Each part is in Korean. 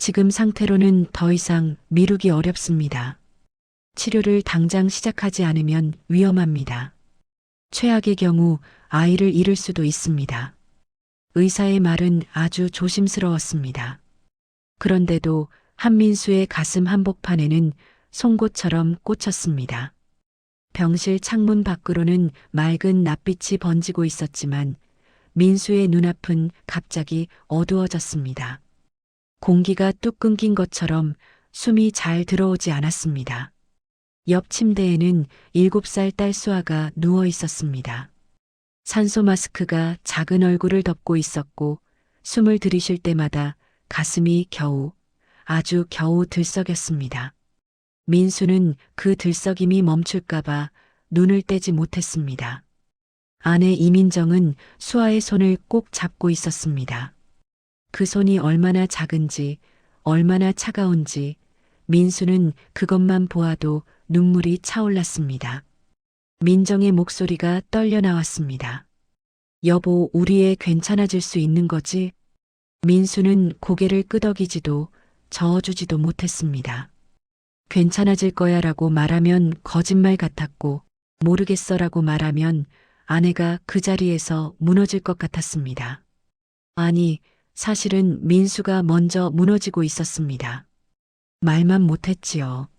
지금 상태로는 더 이상 미루기 어렵습니다. 치료를 당장 시작하지 않으면 위험합니다. 최악의 경우 아이를 잃을 수도 있습니다. 의사의 말은 아주 조심스러웠습니다. 그런데도 한민수의 가슴 한복판에는 송곳처럼 꽂혔습니다. 병실 창문 밖으로는 맑은 낯빛이 번지고 있었지만 민수의 눈앞은 갑자기 어두워졌습니다. 공기가 뚝 끊긴 것처럼 숨이 잘 들어오지 않았습니다. 옆 침대에는 7살 딸 수아가 누워 있었습니다. 산소 마스크가 작은 얼굴을 덮고 있었고 숨을 들이쉴 때마다 가슴이 아주 겨우 들썩였습니다. 민수는 그 들썩임이 멈출까봐 눈을 떼지 못했습니다. 아내 이민정은 수아의 손을 꼭 잡고 있었습니다. 그 손이 얼마나 작은지, 얼마나 차가운지 민수는 그것만 보아도 눈물이 차올랐습니다. 민정의 목소리가 떨려 나왔습니다. 여보, 우리 애 괜찮아질 수 있는 거지? 민수는 고개를 끄덕이지도 저어주지도 못했습니다. 괜찮아질 거야 라고 말하면 거짓말 같았고 모르겠어라고 말하면 아내가 그 자리에서 무너질 것 같았습니다. 아니, 사실은 민수가 먼저 무너지고 있었습니다. 말만 못했지요.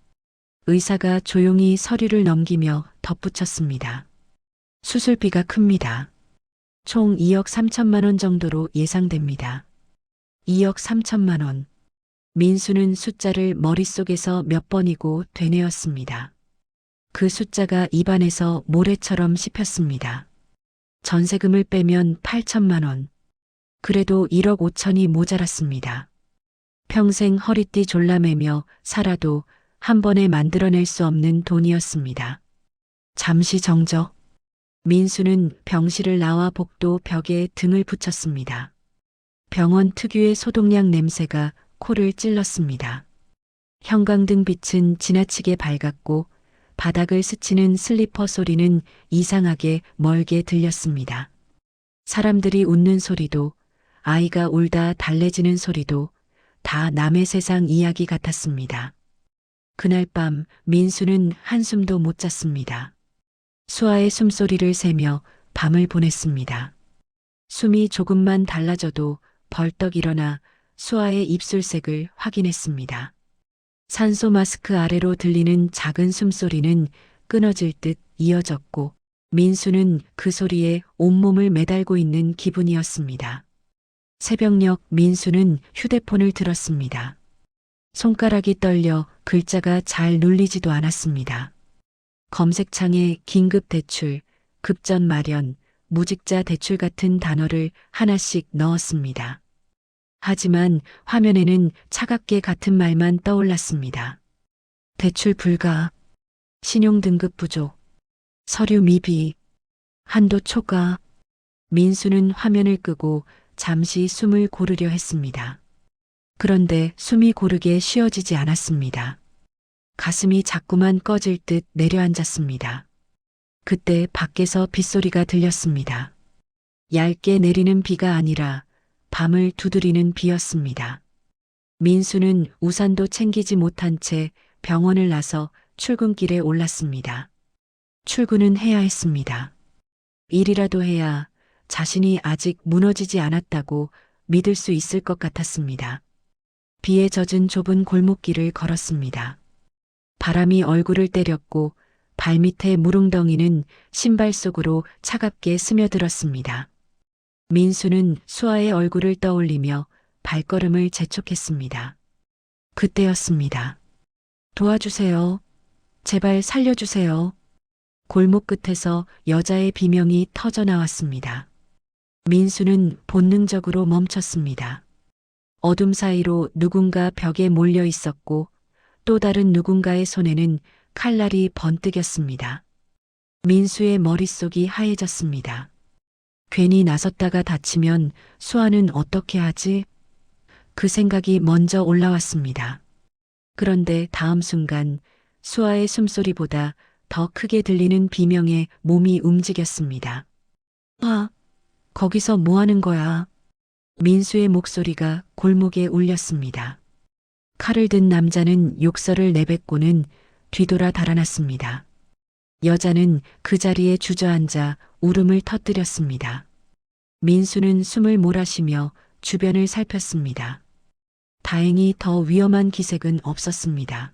의사가 조용히 서류를 넘기며 덧붙였습니다. 수술비가 큽니다. 총 2억 3천만 원 정도로 예상됩니다. 2억 3천만 원. 민수는 숫자를 머릿속에서 몇 번이고 되뇌었습니다. 그 숫자가 입안에서 모래처럼 씹혔습니다. 전세금을 빼면 8천만 원. 그래도 1억 5천이 모자랐습니다. 평생 허리띠 졸라매며 살아도 한 번에 만들어낼 수 없는 돈이었습니다. 잠시 정적. 민수는 병실을 나와 복도 벽에 등을 붙였습니다. 병원 특유의 소독약 냄새가 코를 찔렀습니다. 형광등 빛은 지나치게 밝았고 바닥을 스치는 슬리퍼 소리는 이상하게 멀게 들렸습니다. 사람들이 웃는 소리도 아이가 울다 달래지는 소리도 다 남의 세상 이야기 같았습니다. 그날 밤 민수는 한숨도 못 잤습니다. 수아의 숨소리를 세며 밤을 보냈습니다. 숨이 조금만 달라져도 벌떡 일어나 수아의 입술색을 확인했습니다. 산소 마스크 아래로 들리는 작은 숨소리는 끊어질 듯 이어졌고 민수는 그 소리에 온몸을 매달고 있는 기분이었습니다. 새벽녘 민수는 휴대폰을 들었습니다. 손가락이 떨려 글자가 잘 눌리지도 않았습니다. 검색창에 긴급 대출, 급전 마련, 무직자 대출 같은 단어를 하나씩 넣었습니다. 하지만 화면에는 차갑게 같은 말만 떠올랐습니다. 대출 불가, 신용등급 부족, 서류 미비, 한도 초과. 민수는 화면을 끄고 잠시 숨을 고르려 했습니다. 그런데 숨이 고르게 쉬어지지 않았습니다. 가슴이 자꾸만 꺼질 듯 내려앉았습니다. 그때 밖에서 빗소리가 들렸습니다. 얇게 내리는 비가 아니라 밤을 두드리는 비였습니다. 민수는 우산도 챙기지 못한 채 병원을 나서 출근길에 올랐습니다. 출근은 해야 했습니다. 일이라도 해야 자신이 아직 무너지지 않았다고 믿을 수 있을 것 같았습니다. 비에 젖은 좁은 골목길을 걸었습니다. 바람이 얼굴을 때렸고 발밑에 무릉덩이는 신발 속으로 차갑게 스며들었습니다. 민수는 수아의 얼굴을 떠올리며 발걸음을 재촉했습니다. 그때였습니다. 도와주세요. 제발 살려주세요. 골목 끝에서 여자의 비명이 터져 나왔습니다. 민수는 본능적으로 멈췄습니다. 어둠 사이로 누군가 벽에 몰려 있었고 또 다른 누군가의 손에는 칼날이 번뜩였습니다. 민수의 머릿속이 하얘졌습니다. 괜히 나섰다가 다치면 수아는 어떻게 하지? 그 생각이 먼저 올라왔습니다. 그런데 다음 순간 수아의 숨소리보다 더 크게 들리는 비명에 몸이 움직였습니다. 아, 거기서 뭐 하는 거야? 민수의 목소리가 골목에 울렸습니다. 칼을 든 남자는 욕설을 내뱉고는 뒤돌아 달아났습니다. 여자는 그 자리에 주저앉아 울음을 터뜨렸습니다. 민수는 숨을 몰아쉬며 주변을 살폈습니다. 다행히 더 위험한 기색은 없었습니다.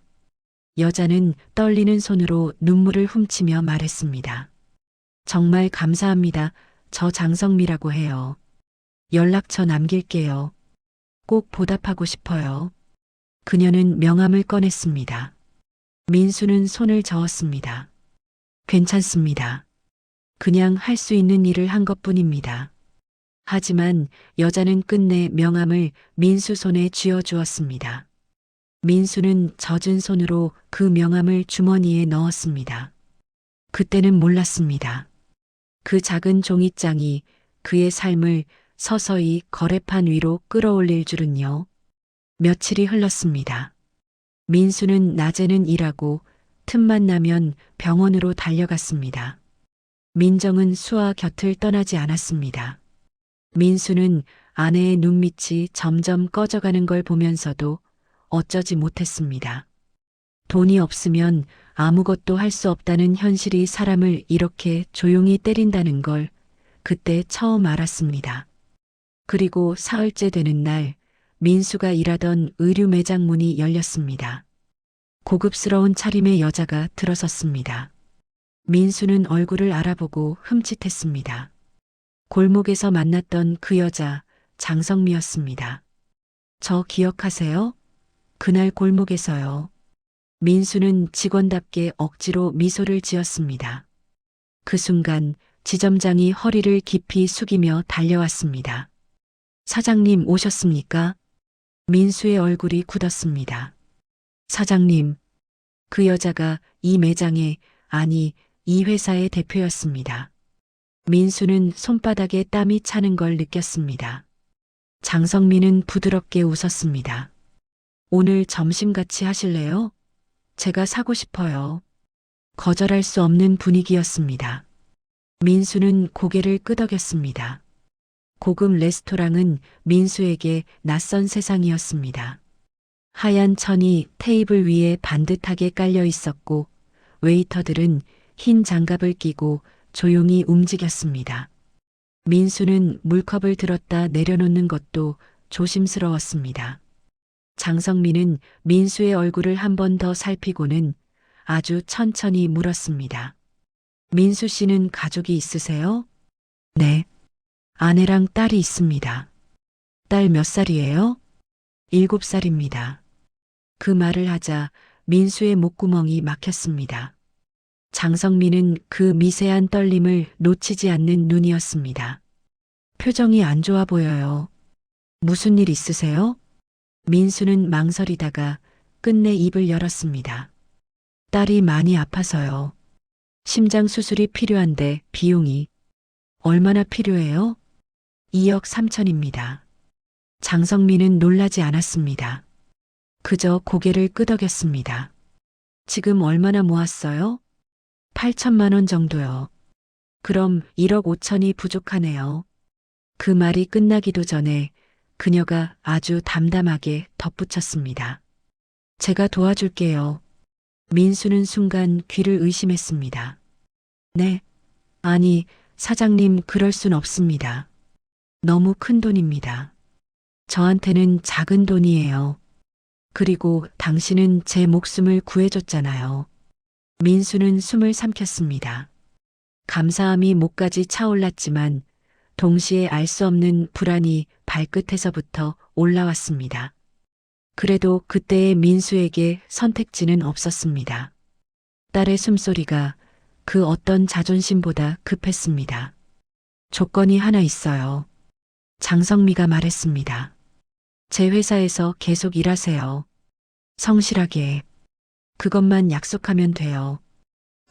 여자는 떨리는 손으로 눈물을 훔치며 말했습니다. 정말 감사합니다. 저 장성미라고 해요. 연락처 남길게요. 꼭 보답하고 싶어요. 그녀는 명함을 꺼냈습니다. 민수는 손을 저었습니다. 괜찮습니다. 그냥 할 수 있는 일을 한 것뿐입니다. 하지만 여자는 끝내 명함을 민수 손에 쥐어주었습니다. 민수는 젖은 손으로 그 명함을 주머니에 넣었습니다. 그때는 몰랐습니다. 그 작은 종이장이 그의 삶을 서서히 거래판 위로 끌어올릴 줄은요. 며칠이 흘렀습니다. 민수는 낮에는 일하고 틈만 나면 병원으로 달려갔습니다. 민정은 수아 곁을 떠나지 않았습니다. 민수는 아내의 눈밑이 점점 꺼져가는 걸 보면서도 어쩌지 못했습니다. 돈이 없으면 아무것도 할 수 없다는 현실이 사람을 이렇게 조용히 때린다는 걸 그때 처음 알았습니다. 그리고 사흘째 되는 날, 민수가 일하던 의류 매장 문이 열렸습니다. 고급스러운 차림의 여자가 들어섰습니다. 민수는 얼굴을 알아보고 흠칫했습니다. 골목에서 만났던 그 여자, 장성미였습니다. 저 기억하세요? 그날 골목에서요. 민수는 직원답게 억지로 미소를 지었습니다. 그 순간 지점장이 허리를 깊이 숙이며 달려왔습니다. 사장님 오셨습니까? 민수의 얼굴이 굳었습니다. 사장님, 그 여자가 이 매장의, 아니, 이 회사의 대표였습니다. 민수는 손바닥에 땀이 차는 걸 느꼈습니다. 장성민은 부드럽게 웃었습니다. 오늘 점심 같이 하실래요? 제가 사고 싶어요. 거절할 수 없는 분위기였습니다. 민수는 고개를 끄덕였습니다. 고급 레스토랑은 민수에게 낯선 세상이었습니다. 하얀 천이 테이블 위에 반듯하게 깔려 있었고 웨이터들은 흰 장갑을 끼고 조용히 움직였습니다. 민수는 물컵을 들었다 내려놓는 것도 조심스러웠습니다. 장성민은 민수의 얼굴을 한 번 더 살피고는 아주 천천히 물었습니다. 민수 씨는 가족이 있으세요? 네. 아내랑 딸이 있습니다. 딸 몇 살이에요? 7살입니다. 그 말을 하자 민수의 목구멍이 막혔습니다. 장성민은 그 미세한 떨림을 놓치지 않는 눈이었습니다. 표정이 안 좋아 보여요. 무슨 일 있으세요? 민수는 망설이다가 끝내 입을 열었습니다. 딸이 많이 아파서요. 심장 수술이 필요한데 비용이 얼마나 필요해요? 2억 3천입니다. 장성민은 놀라지 않았습니다. 그저 고개를 끄덕였습니다. 지금 얼마나 모았어요? 8천만 원 정도요. 그럼 1억 5천이 부족하네요. 그 말이 끝나기도 전에 그녀가 아주 담담하게 덧붙였습니다. 제가 도와줄게요. 민수는 순간 귀를 의심했습니다. 네. 아니, 사장님 그럴 순 없습니다. 너무 큰 돈입니다. 저한테는 작은 돈이에요. 그리고 당신은 제 목숨을 구해줬잖아요. 민수는 숨을 삼켰습니다. 감사함이 목까지 차올랐지만 동시에 알 수 없는 불안이 발끝에서부터 올라왔습니다. 그래도 그때의 민수에게 선택지는 없었습니다. 딸의 숨소리가 그 어떤 자존심보다 급했습니다. 조건이 하나 있어요. 장성미가 말했습니다. 제 회사에서 계속 일하세요. 성실하게. 그것만 약속하면 돼요.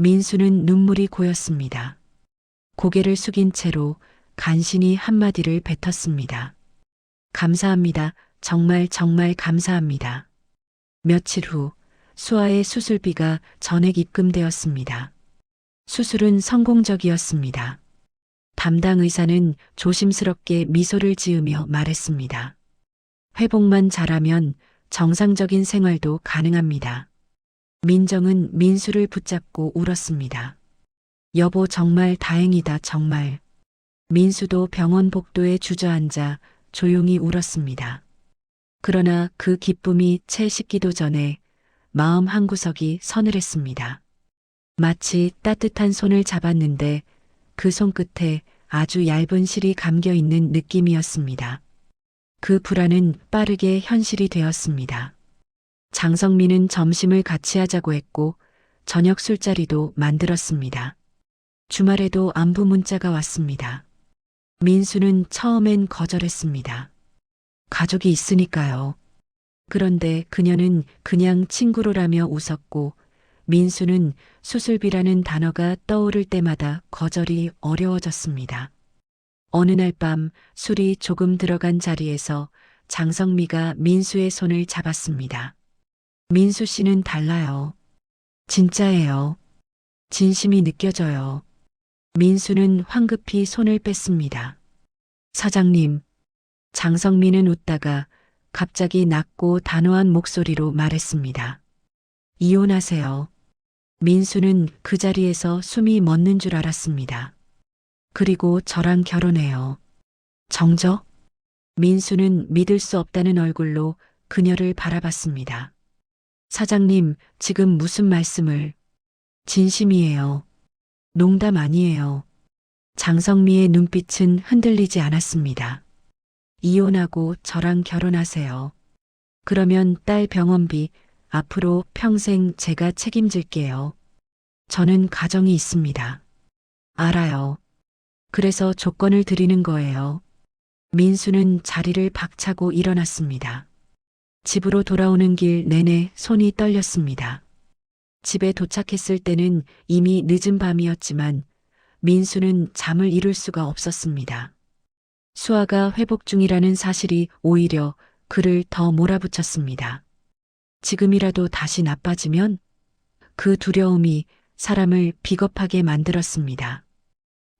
민수는 눈물이 고였습니다. 고개를 숙인 채로 간신히 한마디를 뱉었습니다. 감사합니다. 정말 정말 감사합니다. 며칠 후 수아의 수술비가 전액 입금되었습니다. 수술은 성공적이었습니다. 담당 의사는 조심스럽게 미소를 지으며 말했습니다. 회복만 잘하면 정상적인 생활도 가능합니다. 민정은 민수를 붙잡고 울었습니다. 여보, 정말 다행이다, 정말. 민수도 병원 복도에 주저앉아 조용히 울었습니다. 그러나 그 기쁨이 채 식기도 전에 마음 한구석이 서늘했습니다. 마치 따뜻한 손을 잡았는데 그 손끝에 아주 얇은 실이 감겨 있는 느낌이었습니다. 그 불안은 빠르게 현실이 되었습니다. 장성민은 점심을 같이 하자고 했고 저녁 술자리도 만들었습니다. 주말에도 안부 문자가 왔습니다. 민수는 처음엔 거절했습니다. 가족이 있으니까요. 그런데 그녀는 그냥 친구로라며 웃었고 민수는 수술비라는 단어가 떠오를 때마다 거절이 어려워졌습니다. 어느 날 밤 술이 조금 들어간 자리에서 장성미가 민수의 손을 잡았습니다. 민수 씨는 달라요. 진짜예요. 진심이 느껴져요. 민수는 황급히 손을 뺐습니다. 사장님, 장성민은 웃다가 갑자기 낮고 단호한 목소리로 말했습니다. 이혼하세요. 민수는 그 자리에서 숨이 멎는 줄 알았습니다. 그리고 저랑 결혼해요. 정적? 민수는 믿을 수 없다는 얼굴로 그녀를 바라봤습니다. 사장님, 지금 무슨 말씀을? 진심이에요. 농담 아니에요. 장성미의 눈빛은 흔들리지 않았습니다. 이혼하고 저랑 결혼하세요. 그러면 딸 병원비 앞으로 평생 제가 책임질게요. 저는 가정이 있습니다. 알아요. 그래서 조건을 드리는 거예요. 민수는 자리를 박차고 일어났습니다. 집으로 돌아오는 길 내내 손이 떨렸습니다. 집에 도착했을 때는 이미 늦은 밤이었지만 민수는 잠을 이룰 수가 없었습니다. 수아가 회복 중이라는 사실이 오히려 그를 더 몰아붙였습니다. 지금이라도 다시 나빠지면 그 두려움이 사람을 비겁하게 만들었습니다.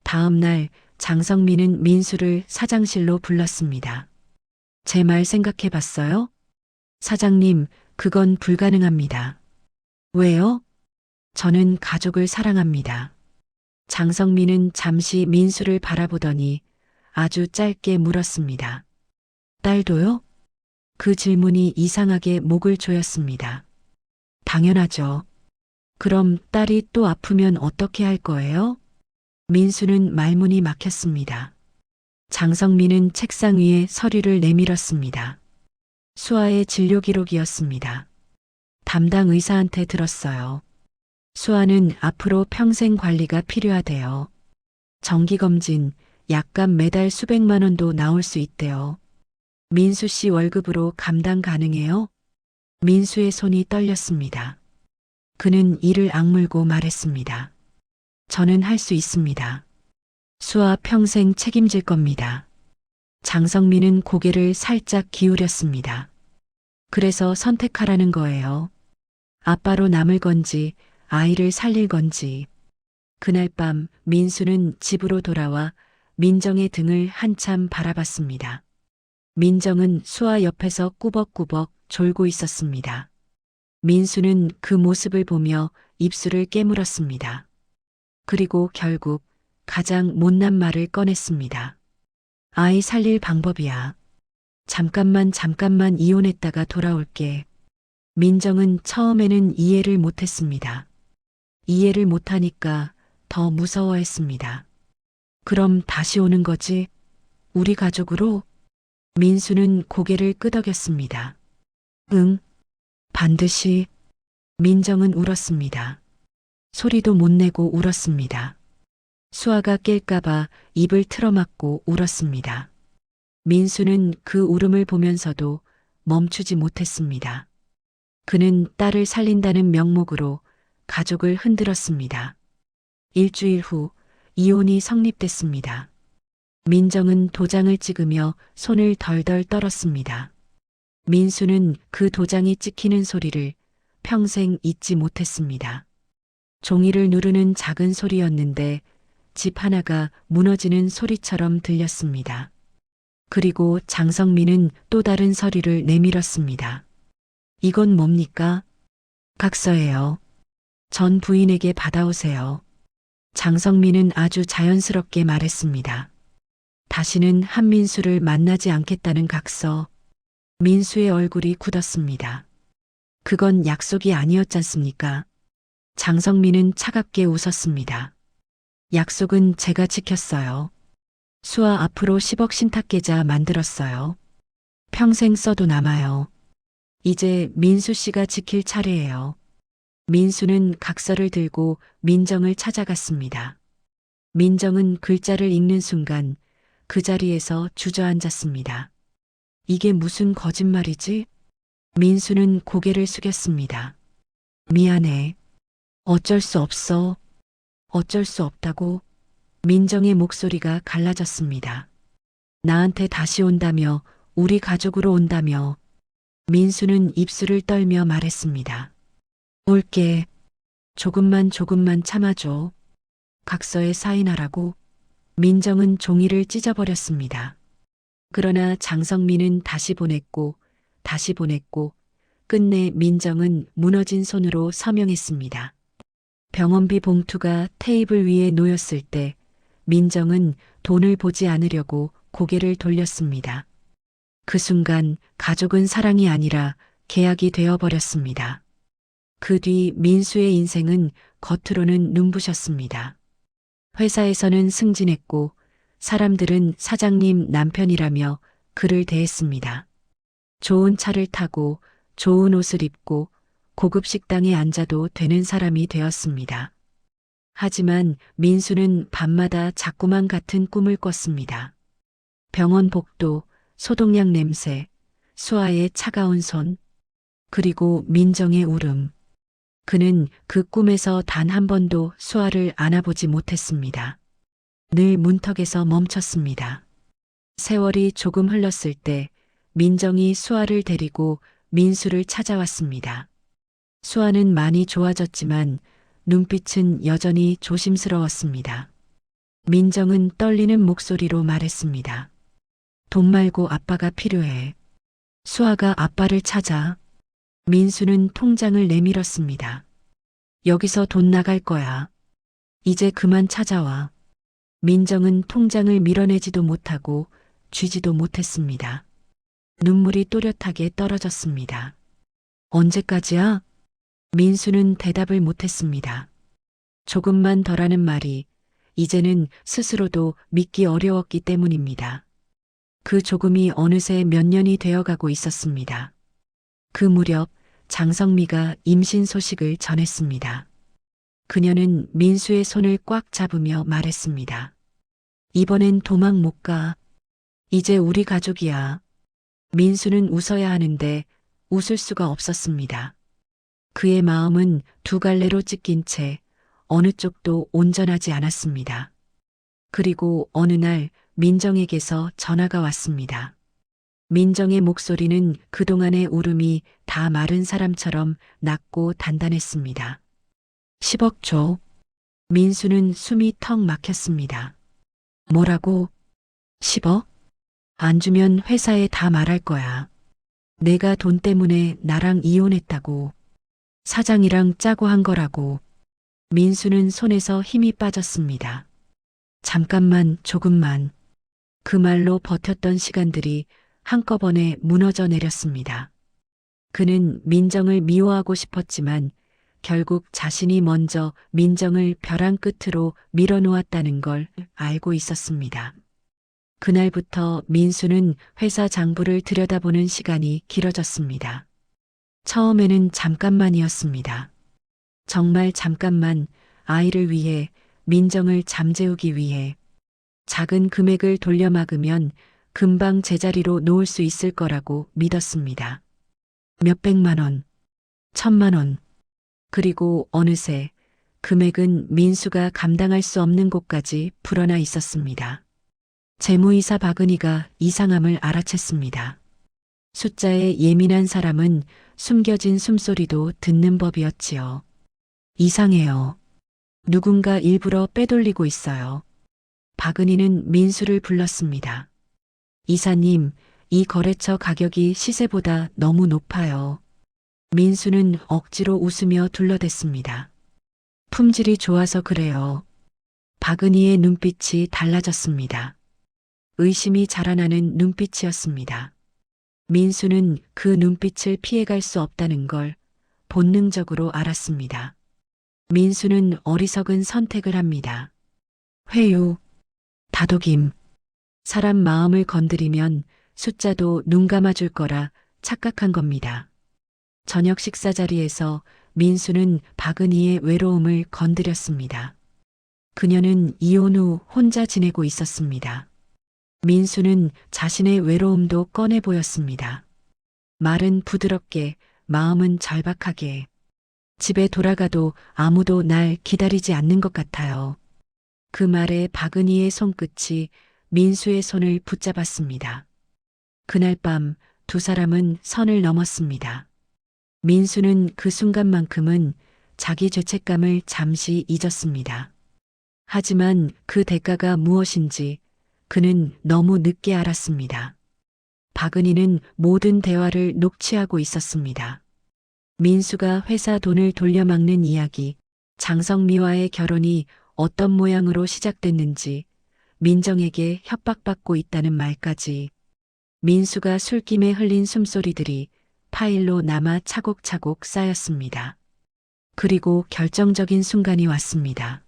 다음 날 장성민은 민수를 사장실로 불렀습니다. 제 말 생각해 봤어요? 사장님, 그건 불가능합니다. 왜요? 저는 가족을 사랑합니다. 장성민은 잠시 민수를 바라보더니 아주 짧게 물었습니다. 딸도요? 그 질문이 이상하게 목을 조였습니다. 당연하죠. 그럼 딸이 또 아프면 어떻게 할 거예요? 민수는 말문이 막혔습니다. 장성민은 책상 위에 서류를 내밀었습니다. 수아의 진료 기록이었습니다. 담당 의사한테 들었어요. 수아는 앞으로 평생 관리가 필요하대요. 정기검진, 약값 매달 수백만 원도 나올 수 있대요. 민수 씨 월급으로 감당 가능해요? 민수의 손이 떨렸습니다. 그는 이를 악물고 말했습니다. 저는 할 수 있습니다. 수아 평생 책임질 겁니다. 장성민은 고개를 살짝 기울였습니다. 그래서 선택하라는 거예요. 아빠로 남을 건지 아이를 살릴 건지. 그날 밤 민수는 집으로 돌아와 민정의 등을 한참 바라봤습니다. 민정은 수아 옆에서 꾸벅꾸벅 졸고 있었습니다. 민수는 그 모습을 보며 입술을 깨물었습니다. 그리고 결국 가장 못난 말을 꺼냈습니다. 아이 살릴 방법이야. 잠깐만 이혼했다가 돌아올게. 민정은 처음에는 이해를 못했습니다. 이해를 못하니까 더 무서워했습니다. 그럼 다시 오는 거지? 우리 가족으로? 민수는 고개를 끄덕였습니다. 응, 반드시. 민정은 울었습니다. 소리도 못 내고 울었습니다. 수아가 깰까봐 입을 틀어막고 울었습니다. 민수는 그 울음을 보면서도 멈추지 못했습니다. 그는 딸을 살린다는 명목으로 가족을 흔들었습니다. 일주일 후 이혼이 성립됐습니다. 민정은 도장을 찍으며 손을 덜덜 떨었습니다. 민수는 그 도장이 찍히는 소리를 평생 잊지 못했습니다. 종이를 누르는 작은 소리였는데 집 하나가 무너지는 소리처럼 들렸습니다. 그리고 장성민은 또 다른 서류를 내밀었습니다. 이건 뭡니까? 각서예요. 전 부인에게 받아오세요. 장성민은 아주 자연스럽게 말했습니다. 다시는 한민수를 만나지 않겠다는 각서. 민수의 얼굴이 굳었습니다. 그건 약속이 아니었잖습니까? 장성민은 차갑게 웃었습니다. 약속은 제가 지켰어요. 수아 앞으로 10억 신탁계좌 만들었어요. 평생 써도 남아요. 이제 민수 씨가 지킬 차례예요. 민수는 각서를 들고 민정을 찾아갔습니다. 민정은 글자를 읽는 순간 그 자리에서 주저앉았습니다. 이게 무슨 거짓말이지? 민수는 고개를 숙였습니다. 미안해. 어쩔 수 없어. 어쩔 수 없다고. 민정의 목소리가 갈라졌습니다. 나한테 다시 온다며, 우리 가족으로 온다며. 민수는 입술을 떨며 말했습니다. 올게. 조금만 참아줘. 각서에 사인하라고. 민정은 종이를 찢어버렸습니다. 그러나 장성민은 다시 보냈고, 다시 보냈고, 끝내 민정은 무너진 손으로 서명했습니다. 병원비 봉투가 테이블 위에 놓였을 때 민정은 돈을 보지 않으려고 고개를 돌렸습니다. 그 순간 가족은 사랑이 아니라 계약이 되어버렸습니다. 그 뒤 민수의 인생은 겉으로는 눈부셨습니다. 회사에서는 승진했고 사람들은 사장님 남편이라며 그를 대했습니다. 좋은 차를 타고 좋은 옷을 입고 고급 식당에 앉아도 되는 사람이 되었습니다. 하지만 민수는 밤마다 자꾸만 같은 꿈을 꿨습니다. 병원 복도, 소독약 냄새, 수아의 차가운 손, 그리고 민정의 울음. 그는 그 꿈에서 단 한 번도 수아를 안아보지 못했습니다. 늘 문턱에서 멈췄습니다. 세월이 조금 흘렀을 때 민정이 수아를 데리고 민수를 찾아왔습니다. 수아는 많이 좋아졌지만 눈빛은 여전히 조심스러웠습니다. 민정은 떨리는 목소리로 말했습니다. 돈 말고 아빠가 필요해. 수아가 아빠를 찾아. 민수는 통장을 내밀었습니다. 여기서 돈 나갈 거야. 이제 그만 찾아와. 민정은 통장을 밀어내지도 못하고 쥐지도 못했습니다. 눈물이 또렷하게 떨어졌습니다. 언제까지야? 민수는 대답을 못했습니다. 조금만 더라는 말이 이제는 스스로도 믿기 어려웠기 때문입니다. 그 조금이 어느새 몇 년이 되어가고 있었습니다. 그 무렵 장성미가 임신 소식을 전했습니다. 그녀는 민수의 손을 꽉 잡으며 말했습니다. 이번엔 도망 못 가. 이제 우리 가족이야. 민수는 웃어야 하는데 웃을 수가 없었습니다. 그의 마음은 두 갈래로 찢긴 채 어느 쪽도 온전하지 않았습니다. 그리고 어느 날 민정에게서 전화가 왔습니다. 민정의 목소리는 그동안의 울음이 다 마른 사람처럼 낮고 단단했습니다. 10억 줘. 민수는 숨이 턱 막혔습니다. 뭐라고? 10억? 안 주면 회사에 다 말할 거야. 내가 돈 때문에 나랑 이혼했다고. 사장이랑 짜고 한 거라고. 민수는 손에서 힘이 빠졌습니다. 잠깐만, 조금만. 그 말로 버텼던 시간들이 한꺼번에 무너져 내렸습니다. 그는 민정을 미워하고 싶었지만 결국 자신이 먼저 민정을 벼랑 끝으로 밀어놓았다는 걸 알고 있었습니다. 그날부터 민수는 회사 장부를 들여다보는 시간이 길어졌습니다. 처음에는 잠깐만이었습니다. 정말 잠깐만 아이를 위해, 민정을 잠재우기 위해. 작은 금액을 돌려막으면 금방 제자리로 놓을 수 있을 거라고 믿었습니다. 몇백만 원, 1,000만 원. 그리고 어느새 금액은 민수가 감당할 수 없는 곳까지 불어나 있었습니다. 재무이사 박은희가 이상함을 알아챘습니다. 숫자에 예민한 사람은 숨겨진 숨소리도 듣는 법이었지요. 이상해요. 누군가 일부러 빼돌리고 있어요. 박은희는 민수를 불렀습니다. 이사님, 이 거래처 가격이 시세보다 너무 높아요. 민수는 억지로 웃으며 둘러댔습니다. 품질이 좋아서 그래요. 박은희의 눈빛이 달라졌습니다. 의심이 자라나는 눈빛이었습니다. 민수는 그 눈빛을 피해갈 수 없다는 걸 본능적으로 알았습니다. 민수는 어리석은 선택을 합니다. 회유, 다독임. 사람 마음을 건드리면 숫자도 눈 감아줄 거라 착각한 겁니다. 저녁 식사 자리에서 민수는 박은희의 외로움을 건드렸습니다. 그녀는 이혼 후 혼자 지내고 있었습니다. 민수는 자신의 외로움도 꺼내 보였습니다. 말은 부드럽게, 마음은 절박하게. 집에 돌아가도 아무도 날 기다리지 않는 것 같아요. 그 말에 박은희의 손끝이 민수의 손을 붙잡았습니다. 그날 밤 두 사람은 선을 넘었습니다. 민수는 그 순간만큼은 자기 죄책감을 잠시 잊었습니다. 하지만 그 대가가 무엇인지 그는 너무 늦게 알았습니다. 박은희는 모든 대화를 녹취하고 있었습니다. 민수가 회사 돈을 돌려막는 이야기, 장성미와의 결혼이 어떤 모양으로 시작됐는지, 민정에게 협박받고 있다는 말까지. 민수가 술김에 흘린 숨소리들이 파일로 남아 차곡차곡 쌓였습니다. 그리고 결정적인 순간이 왔습니다.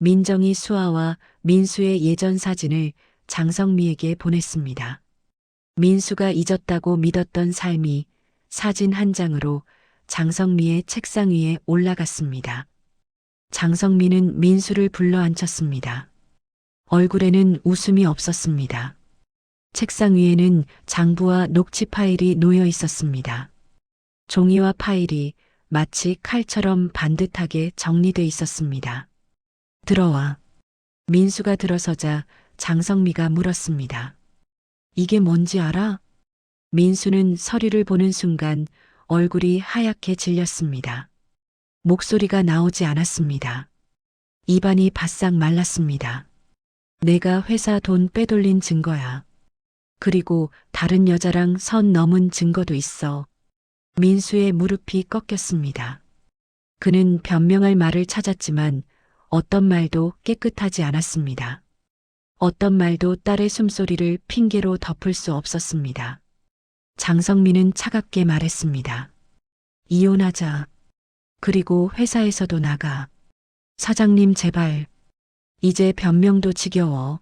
민정이 수아와 민수의 예전 사진을 장성미에게 보냈습니다. 민수가 잊었다고 믿었던 삶이 사진 한 장으로 장성미의 책상 위에 올라갔습니다. 장성미는 민수를 불러 앉혔습니다. 얼굴에는 웃음이 없었습니다. 책상 위에는 장부와 녹취 파일이 놓여 있었습니다. 종이와 파일이 마치 칼처럼 반듯하게 정리돼 있었습니다. 들어와. 민수가 들어서자 장성미가 물었습니다. 이게 뭔지 알아? 민수는 서류를 보는 순간 얼굴이 하얗게 질렸습니다. 목소리가 나오지 않았습니다. 입안이 바싹 말랐습니다. 내가 회사 돈 빼돌린 증거야. 그리고 다른 여자랑 선 넘은 증거도 있어. 민수의 무릎이 꺾였습니다. 그는 변명할 말을 찾았지만 어떤 말도 깨끗하지 않았습니다. 어떤 말도 딸의 숨소리를 핑계로 덮을 수 없었습니다. 장성민은 차갑게 말했습니다. 이혼하자. 그리고 회사에서도 나가. 사장님 제발. 이제 변명도 지겨워.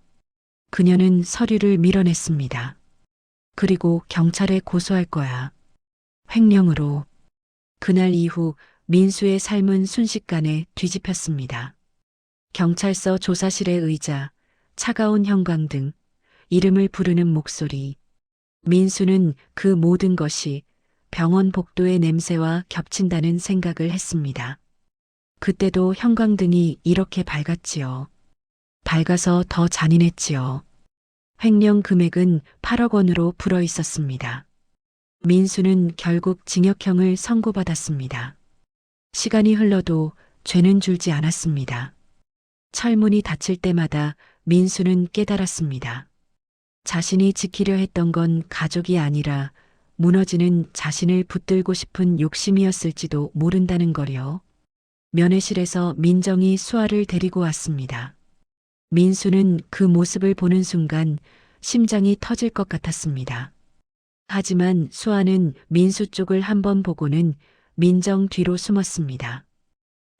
그녀는 서류를 밀어냈습니다. 그리고 경찰에 고소할 거야. 횡령으로. 그날 이후 민수의 삶은 순식간에 뒤집혔습니다. 경찰서 조사실의 의자, 차가운 형광등, 이름을 부르는 목소리. 민수는 그 모든 것이 병원 복도의 냄새와 겹친다는 생각을 했습니다. 그때도 형광등이 이렇게 밝았지요. 밝아서 더 잔인했지요. 횡령 금액은 8억 원으로 불어 있었습니다. 민수는 결국 징역형을 선고받았습니다. 시간이 흘러도 죄는 줄지 않았습니다. 철문이 닫힐 때마다 민수는 깨달았습니다. 자신이 지키려 했던 건 가족이 아니라 무너지는 자신을 붙들고 싶은 욕심이었을지도 모른다는 거요. 면회실에서 민정이 수아를 데리고 왔습니다. 민수는 그 모습을 보는 순간 심장이 터질 것 같았습니다. 하지만 수아는 민수 쪽을 한번 보고는 민정 뒤로 숨었습니다.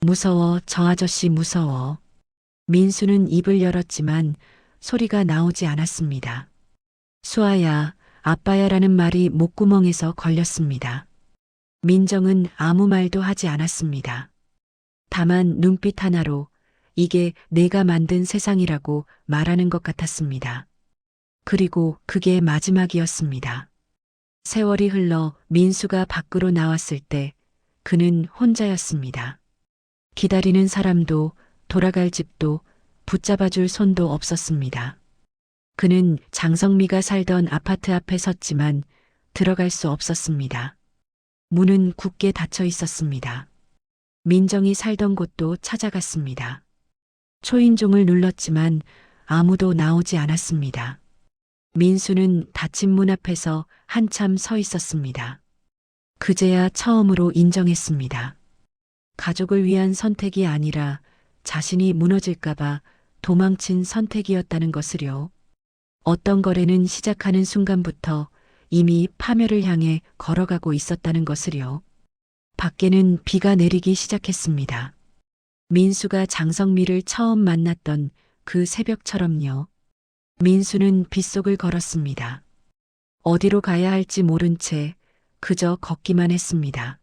무서워, 저 아저씨 무서워. 민수는 입을 열었지만 소리가 나오지 않았습니다. 수아야, 아빠야라는 말이 목구멍에서 걸렸습니다. 민정은 아무 말도 하지 않았습니다. 다만 눈빛 하나로 이게 내가 만든 세상이라고 말하는 것 같았습니다. 그리고 그게 마지막이었습니다. 세월이 흘러 민수가 밖으로 나왔을 때 그는 혼자였습니다. 기다리는 사람도 돌아갈 집도 붙잡아줄 손도 없었습니다. 그는 장성미가 살던 아파트 앞에 섰지만 들어갈 수 없었습니다. 문은 굳게 닫혀 있었습니다. 민정이 살던 곳도 찾아갔습니다. 초인종을 눌렀지만 아무도 나오지 않았습니다. 민수는 닫힌 문 앞에서 한참 서 있었습니다. 그제야 처음으로 인정했습니다. 가족을 위한 선택이 아니라 자신이 무너질까봐 도망친 선택이었다는 것을요. 어떤 거래는 시작하는 순간부터 이미 파멸을 향해 걸어가고 있었다는 것을요. 밖에는 비가 내리기 시작했습니다. 민수가 장성미를 처음 만났던 그 새벽처럼요. 민수는 빗속을 걸었습니다. 어디로 가야 할지 모른 채 그저 걷기만 했습니다.